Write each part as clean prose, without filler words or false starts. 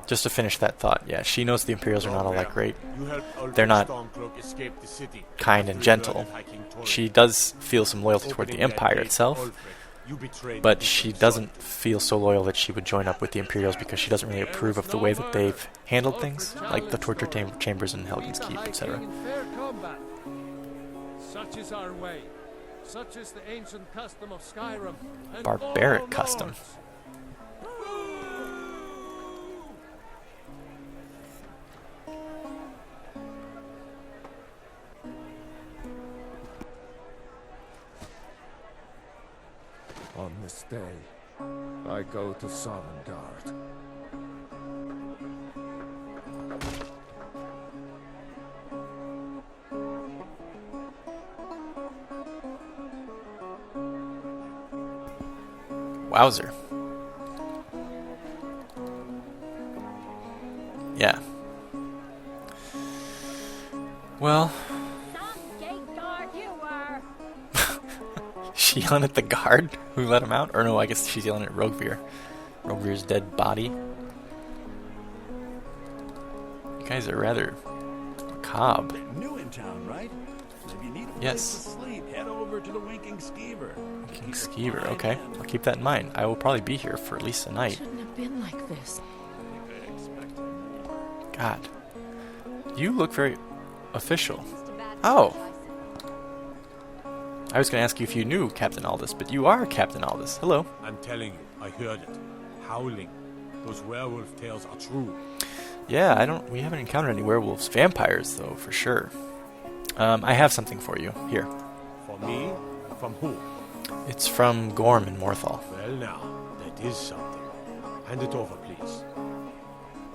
Just to finish that thought, yeah, she knows the Imperials are not all that great. They're not kind and gentle. She does feel some loyalty toward the Empire itself, but she doesn't feel so loyal that she would join up with the Imperials because she doesn't really approve of the way that they've handled things, like the torture chambers in Helgen's Keep, etc. Such is our way. Such is the ancient custom of Skyrim. Barbaric custom. On this day, I go to Solitude. Wowzer. Yeah. Well. She yelling at the guard who let him out? Or no, I guess she's yelling at Rogeveer. Rogeveer's dead body. You guys are rather macabre. New in town, right? If you need a place Yes. to sleep, head over to the Winking Skeever. Winking Skeever, okay. I'll keep that in mind. I will probably be here for at least a night. Shouldn't have been like this. God. You look very official. Oh. I was going to ask you if you knew Captain Aldous, but you are Captain Aldous. Hello. I'm telling you, I heard it. Howling. Those werewolf tales are true. Yeah, we haven't encountered any werewolves. Vampires, though, for sure. I have something for you. Here. For me? From who? It's from Gorm in Morthal. Well now, that is something. Hand it over, please.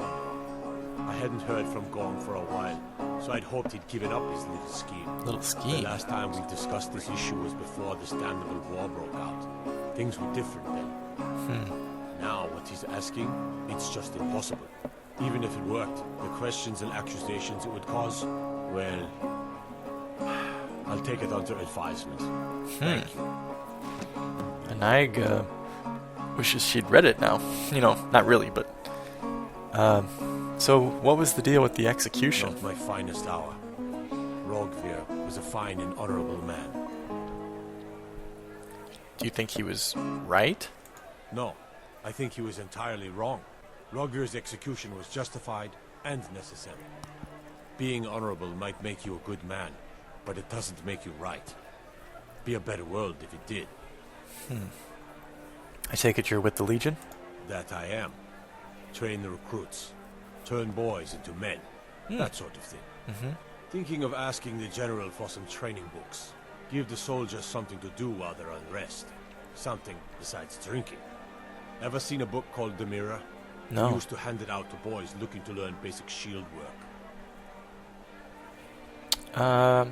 I hadn't heard from Gorm for a while, so I'd hoped he'd given up his little scheme. Little scheme? The last time we discussed this issue was before the Standable War broke out. Things were different then. Now, what he's asking, it's just impossible. Even if it worked, the questions and accusations it would cause, well, I'll take it under advisement. Thank you. Anaig wishes she'd read it now. You know, not really, but... So, what was the deal with the execution? Not my finest hour. Rogeveer was a fine and honorable man. Do you think he was right? No, I think he was entirely wrong. Rogeveer's execution was justified and necessary. Being honorable might make you a good man, but it doesn't make you right. Be a better world if it did. I take it you're with the Legion? That I am. Train the recruits. Turn boys into men. That sort of thing. Thinking of asking the general for some training books. Give the soldiers something to do while they're on rest. Something besides drinking. Ever seen a book called The Mirror? No. We used to hand it out to boys looking to learn basic shield work.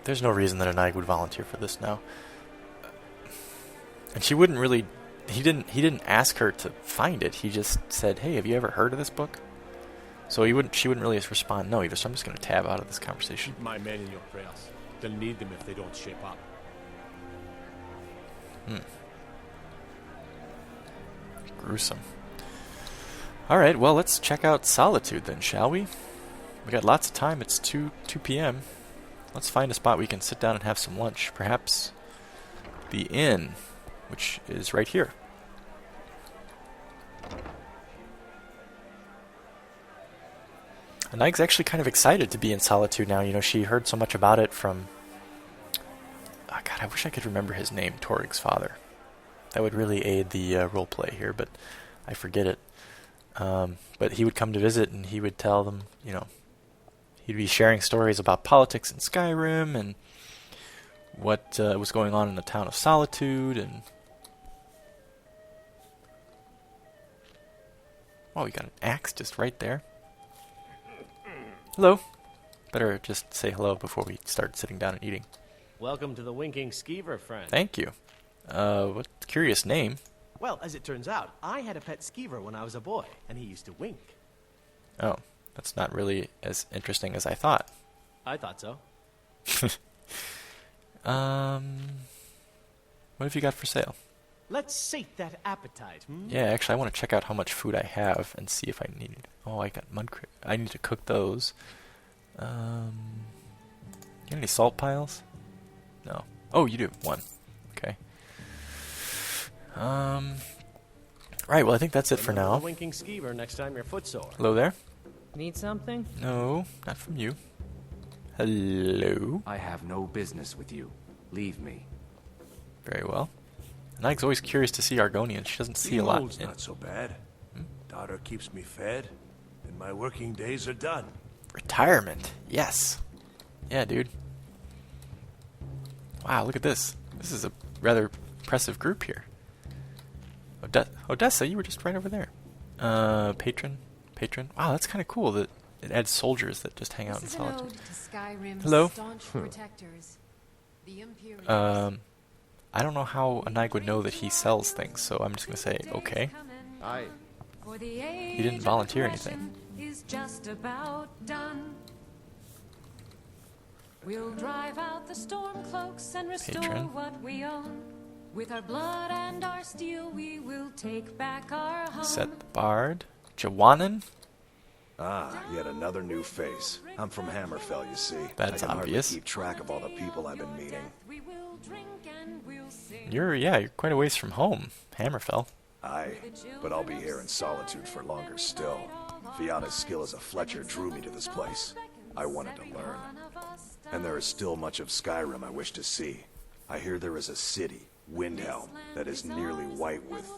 There's no reason that Anaig would volunteer for this now. And she wouldn't really... He didn't ask her to find it. He just said, hey, have you ever heard of this book? So she wouldn't really respond no either, so I'm just going to tab out of this conversation. Keep my men in your prayers. They'll need them if they don't shape up. Gruesome. Alright, well, let's check out Solitude then, shall we? We got lots of time. It's 2 p.m. Let's find a spot we can sit down and have some lunch. Perhaps the inn, which is right here. Anaig's actually kind of excited to be in Solitude now. You know, she heard so much about it from... Oh, God, I wish I could remember his name, Torig's father. That would really aid the roleplay here, but I forget it. But he would come to visit, and he would tell them, you know, he'd be sharing stories about politics in Skyrim, and what was going on in the town of Solitude, and... Oh, we got an axe just right there. Hello. Better just say hello before we start sitting down and eating. Welcome to the Winking Skeever, friend. Thank you. What curious name. Well, as it turns out, I had a pet skeever when I was a boy, and he used to wink. Oh, that's not really as interesting as I thought. I thought so. What have you got for sale? Let's sate that appetite, hmm? Yeah, actually, I want to check out how much food I have and see if I need it. Oh, I got I need to cook those. You got any salt piles? No. Oh, you do. 1. Okay. Right, well, I think that's it for Remember now. the winking skeever next time you're footsore. Hello there? Need something? No, not from you. Hello? I have no business with you. Leave me. Very well. Nike's always curious to see Argonian. She doesn't see a lot. Old's not so bad. Daughter keeps me fed, and my working days are done. Retirement. Yes. Yeah, dude. Wow, look at this. This is a rather impressive group here. Odessa, you were just right over there. Patron. Wow, that's kind of cool that it adds soldiers that just hang out in Solitude. Hello. I don't know how Anag would know that he sells things, so I'm just going to say, okay. Aye. He didn't volunteer anything. Is just about done. We'll drive out the storm cloaks and restore Patron. what we own. With our blood and our steel, we will take back our home. Set the Bard. Jawanan? Ah, yet another new face. I'm from Hammerfell, you see. That's I can obvious. hardly keep track of all the people I've been meeting. We will drink and we'll sing. You're quite a ways from home. Hammerfell. Aye, but I'll be here in Solitude for longer still. Fianna's skill as a Fletcher drew me to this place. I wanted to learn. And there is still much of Skyrim I wish to see. I hear there is a city, Windhelm, that is nearly white with,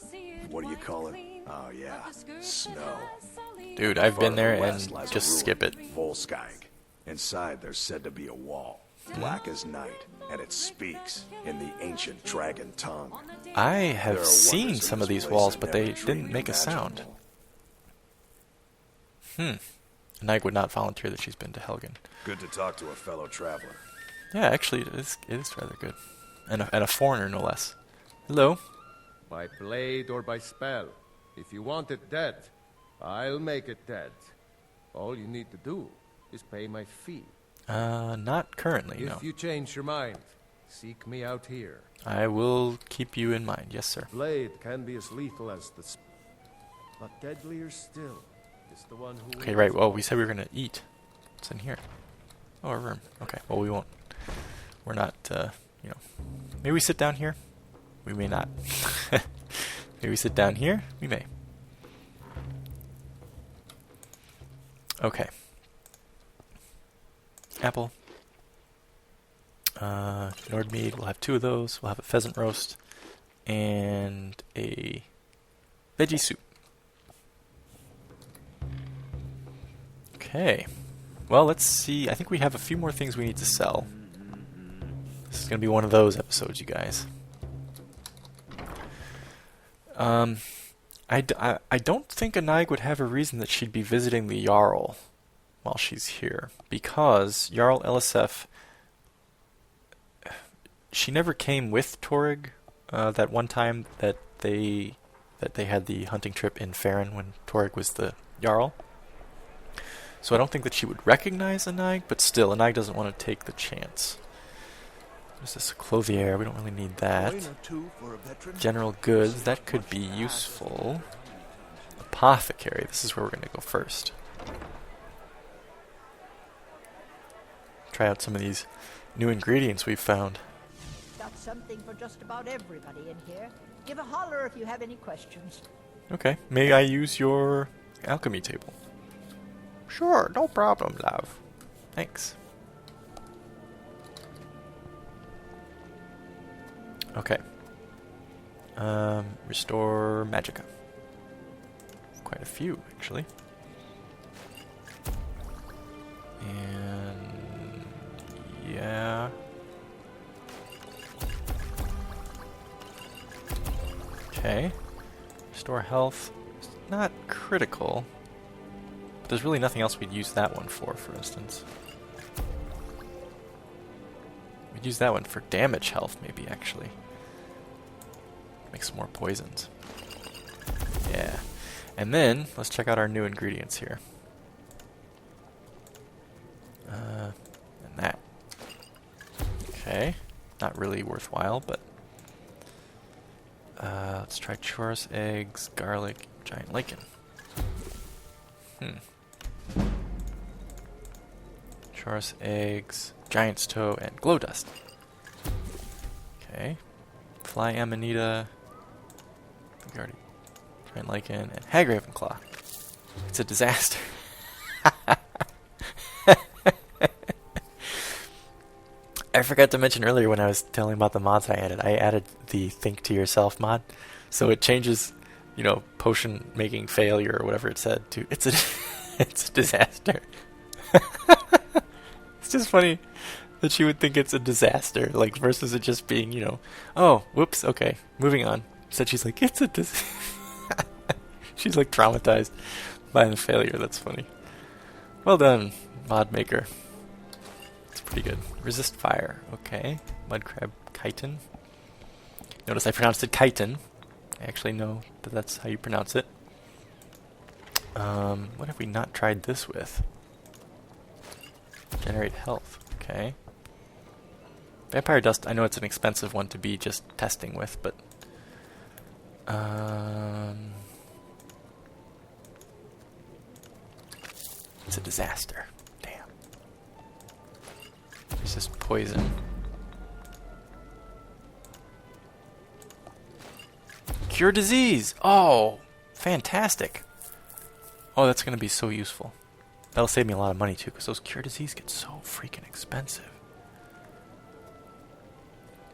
what do you call it? Oh yeah, snow. Dude, I've been there Farther and west lies a just ruin, skip it. Volskag. Inside there's said to be a wall, black as night, and it speaks in the ancient dragon tongue. I There have are seen wonders in some of this these place walls, I but never they dreamed didn't make a sound. imaginable. Nike would not volunteer that she's been to Helgen. Good to talk to a fellow traveler. Yeah, actually, it is rather good. And a foreigner, no less. Hello? By blade or by spell. If you want it dead, I'll make it dead. All you need to do is pay my fee. Not currently, no. If you change your mind, seek me out here. I will keep you in mind, yes, sir. Blade can be as lethal as the but deadlier still is the one who... Okay, right, well, we said we were going to eat. What's in here? Oh, a room. Okay, well, we won't. We're not, Maybe we sit down here? We may not. Maybe we sit down here? We may. Okay. Apple. Nordmead, we'll have 2 of those. We'll have a pheasant roast and a veggie soup. Okay. Well, let's see. I think we have a few more things we need to sell. This is going to be one of those episodes, you guys. I don't think Anag would have a reason that she'd be visiting the Jarl while she's here, because Jarl Elisef, she never came with Torrig that one time that they had the hunting trip in Farron when Torrig was the Jarl. So I don't think that she would recognize Anag, but still, Anag doesn't want to take the chance. There's this clothier, we don't really need that. General goods, that could be useful. Apothecary, this is where we're going to go first. Try out some of these new ingredients we've found. Got something for just about everybody in here. Give a holler if you have any questions. Okay, may I use your alchemy table? Sure, no problem, love. Thanks. Okay. Restore magicka. Quite a few, actually. And yeah. Okay. Restore health. It's not critical. But there's really nothing else we'd use that one for instance. We'd use that one for damage health, maybe, actually. Make some more poisons. Yeah. And then, let's check out our new ingredients here. And that. Okay. Not really worthwhile, but... Let's try chorus eggs, garlic, giant lichen. Chorus eggs, giant's toe, and glow dust. Okay. Fly amanita, giant lichen, and hag ravenclaw. It's a disaster. I forgot to mention earlier when I was telling about the mods I added the think to yourself mod. So it changes, potion making failure or whatever it said to it's a disaster. It's just funny that she would think it's a disaster, like versus it just being, oh, whoops, okay, moving on. Instead she's like, it's a she's like traumatized by the failure. That's funny. Well done, mod maker. It's pretty good. Resist fire. Okay. Mudcrab chitin. Notice I pronounced it chitin. I actually know that that's how you pronounce it. What have we not tried this with? Generate health. Okay. Vampire dust, I know it's an expensive one to be just testing with, but it's a disaster. Damn. Resist poison. Cure disease! Oh, fantastic. Oh, that's going to be so useful. That'll save me a lot of money too, because those cure disease get so freaking expensive.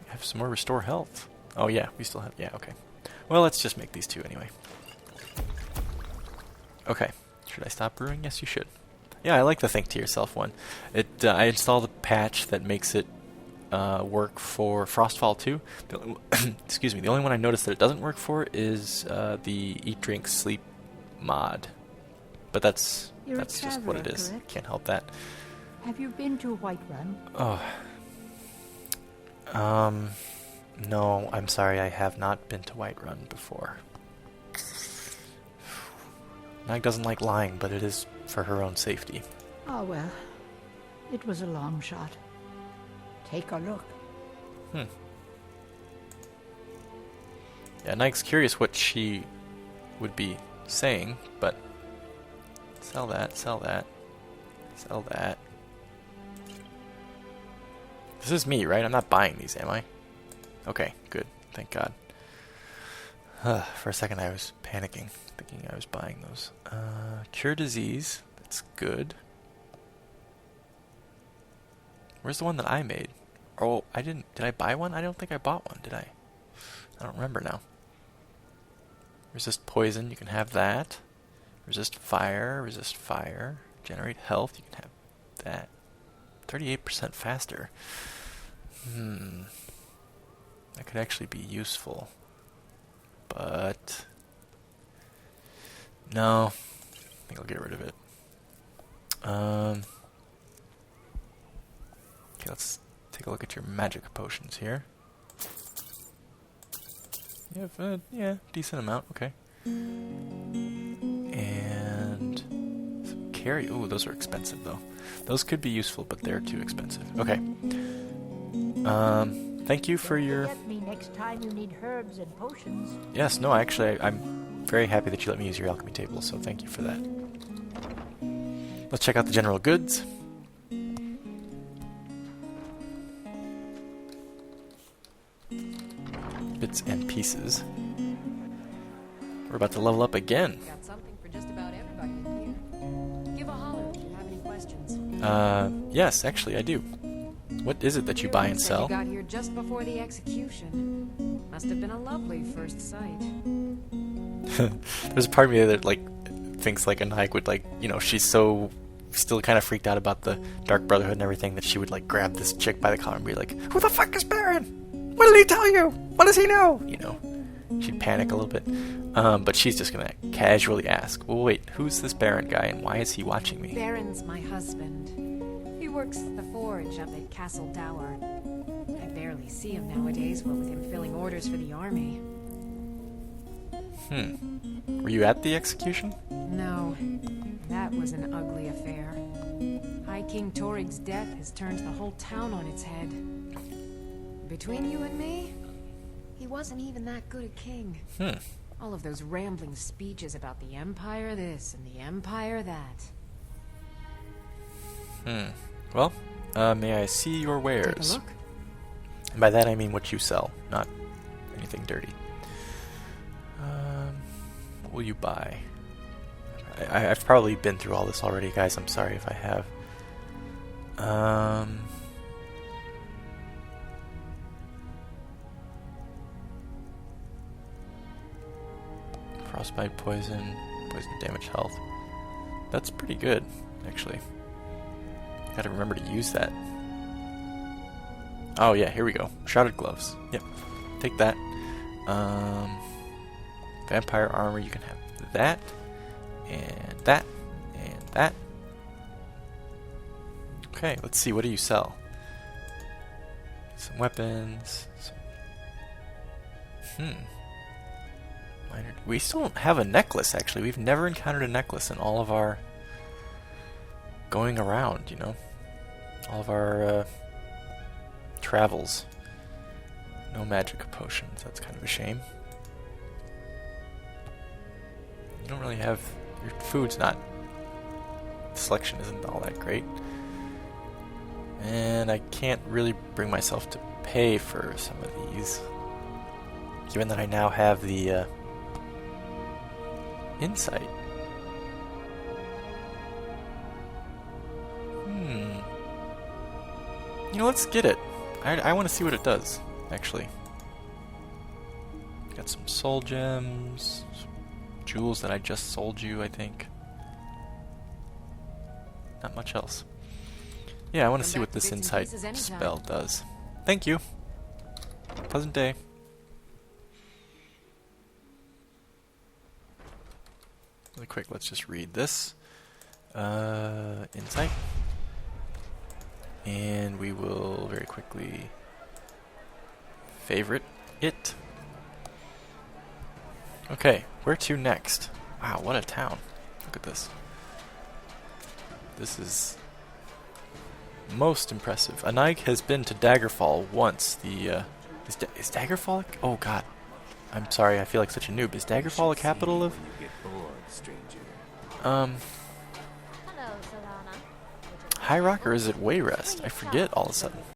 Have some more restore health. Oh yeah, we still have, yeah, okay. Well, let's just make these two anyway. Okay, should I stop brewing? Yes, you should. Yeah, I like the think to yourself one. I installed a patch that makes it work for Frostfall 2. Excuse me, the only one I noticed that it doesn't work for is the Eat, Drink, Sleep mod. But that's just what it is. Correct? Can't help that. Have you been to Whiterun? Oh. No, I'm sorry, I have not been to Whiterun before. Nag doesn't like lying, but it is for her own safety. Oh, well. It was a long shot. Take a look. Yeah, Nag's curious what she would be saying, but sell that, sell that, sell that. This is me, right? I'm not buying these, am I? Okay, good. Thank God. For a second I was panicking, thinking I was buying those. Cure disease. That's good. Where's the one that I made? Oh, I didn't. Did I buy one? I don't think I bought one, did I? I don't remember now. Resist poison. You can have that. Resist fire. Resist fire. Generate health. You can have that. 38% faster. That could actually be useful. But no, I think I'll get rid of it. Okay, let's take a look at your magic potions here. You have decent amount. Okay. And some carry. Ooh, those are expensive though. Those could be useful, but they're too expensive. Okay. Thank you for your... Get me next time you need herbs and potions. Yes, no, actually, I'm very happy that you let me use your alchemy table, so thank you for that. Let's check out the general goods. Bits and pieces. We're about to level up again. Got something for just about everybody in here. Give a holler if you have any questions. Yes, actually, I do. What is it that you buy and sell? You got here just before the execution. Must have been a lovely first sight. There's a part of me that thinks a Nike would she's so still kind of freaked out about the Dark Brotherhood and everything that she would grab this chick by the collar and be like, "Who the fuck is Baron? What did he tell you? What does he know?" She'd panic a little bit. But she's just gonna casually ask, "Well, wait, who's this Baron guy and why is he watching me?" Baron's my husband. He works the forge up at Castle Dower. I barely see him nowadays, what with him filling orders for the army. Were you at the execution? No, that was an ugly affair. High King Torig's death has turned the whole town on its head. Between you and me, He wasn't even that good a king. Hmm. All of those rambling speeches about the Empire this and the Empire that. Well, may I see your wares? Take a look. And by that I mean what you sell, not anything dirty. What will you buy? I've probably been through all this already, guys. I'm sorry if I have. Frostbite, poison damage, health. That's pretty good, actually. Gotta remember to use that. Oh yeah, here we go. Shrouded gloves. Yep. Take that. Vampire armor, you can have that. And that. And that. Okay, let's see. What do you sell? Some weapons. We still don't have a necklace, actually. We've never encountered a necklace in all of our going around, you know? All of our travels. No magic potions. That's kind of a shame. You don't really have... Your food's not... The selection isn't all that great. And I can't really bring myself to pay for some of these. Given that I now have the insight. You know, let's get it. I want to see what it does, actually. Got some soul gems, some jewels that I just sold you, I think. Not much else. Yeah, I want to see what this insight spell does. Thank you. Pleasant day. Really quick, let's just read this. Insight. And we will very quickly favorite it. Okay, where to next? Wow, what a town. Look at this. This is most impressive. Anaig has been to Daggerfall once. The is Daggerfall? Oh god. I'm sorry, I feel like such a noob. Is Daggerfall a capital of? High Rock, or is it Wayrest? I forget all of a sudden.